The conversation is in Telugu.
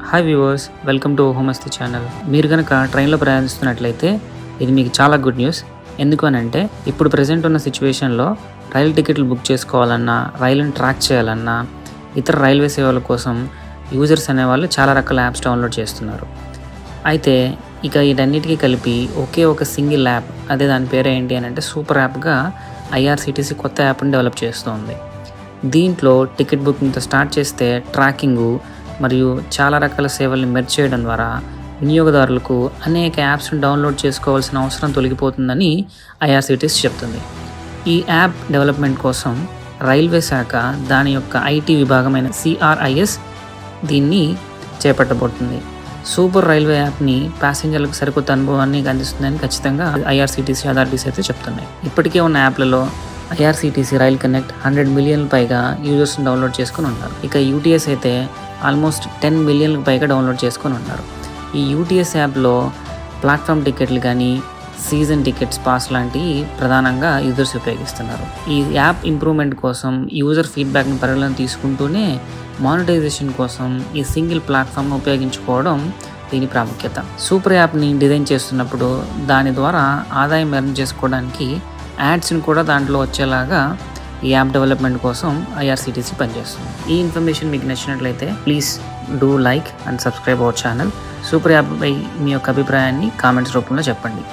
Hi viewers, welcome to Homasthi channel. మీరు కనుక ట్రైన్లో ప్రయాణిస్తున్నట్లయితే ఇది మీకు చాలా గుడ్ న్యూస్. ఎందుకు అని అంటే ఇప్పుడు ప్రజెంట్ ఉన్న సిచ్యువేషన్లో రైలు టికెట్లు బుక్ చేసుకోవాలన్నా, రైలుని ట్రాక్ చేయాలన్నా, ఇతర రైల్వే సేవల కోసం యూజర్స్ అనేవాళ్ళు చాలా రకాల యాప్స్ డౌన్లోడ్ చేస్తున్నారు. అయితే ఇక వీటన్నిటికీ కలిపి ఒకే ఒక సింగిల్ యాప్, అదే దాని పేరు ఏంటి అని అంటే సూపర్ యాప్గా ఐఆర్సిటీసీ కొత్త యాప్ని డెవలప్ చేస్తుంది. దీంట్లో టికెట్ బుకింగ్తో స్టార్ట్ చేస్తే ట్రాకింగు మరియు చాలా రకాల సేవల్ని మెర్జ్ చేయడం ద్వారా వినియోగదారులకు అనేక యాప్స్ని డౌన్లోడ్ చేసుకోవాల్సిన అవసరం తొలగిపోతుందని ఐఆర్సిటీసీ చెప్తుంది. ఈ యాప్ డెవలప్మెంట్ కోసం రైల్వే శాఖ దాని యొక్క ఐటీ విభాగమైన CRIS దీన్ని చేపట్టబోతుంది. సూపర్ రైల్వే యాప్ని ప్యాసింజర్లకు సరికొత్త అనుభవాన్ని అందిస్తుందని ఖచ్చితంగా ఐఆర్సిటీసీ అథారిటీస్ అయితే చెప్తున్నాయి. ఇప్పటికే ఉన్న యాప్లలో ఐఆర్సిటీసీ రైల్ కనెక్ట్ 100 మిలియన్ల పైగా యూజర్స్ని డౌన్లోడ్ చేసుకుని ఉన్నారు. ఇక యూటీఎస్ అయితే ఆల్మోస్ట్ 10 మిలియన్లకు పైగా డౌన్లోడ్ చేసుకొని ఉన్నారు. ఈ యూటీఎస్ యాప్లో ప్లాట్ఫామ్ టికెట్లు కానీ, సీజన్ టికెట్స్, పాస్ లాంటివి ప్రధానంగా యూజర్స్ ఉపయోగిస్తున్నారు. ఈ యాప్ ఇంప్రూవ్మెంట్ కోసం యూజర్ ఫీడ్బ్యాక్ని పరిగణన తీసుకుంటూనే మానిటైజేషన్ కోసం ఈ సింగిల్ ప్లాట్ఫామ్ను ఉపయోగించుకోవడం దీని ప్రాముఖ్యత. సూపర్ యాప్ని డిజైన్ చేస్తున్నప్పుడు దాని ద్వారా ఆదాయం ఎర్న్ చేసుకోవడానికి యాడ్స్ని కూడా దాంట్లో వచ్చేలాగా ఈ యాప్ డెవలప్మెంట్ కోసం ఐఆర్సిటీసీ పనిచేస్తుంది. ఈ ఇన్ఫర్మేషన్ మీకు నచ్చినట్లయితే please do like and subscribe our channel. Super యాప్పై మీ యొక్క అభిప్రాయాన్ని కామెంట్స్ రూపంలో చెప్పండి.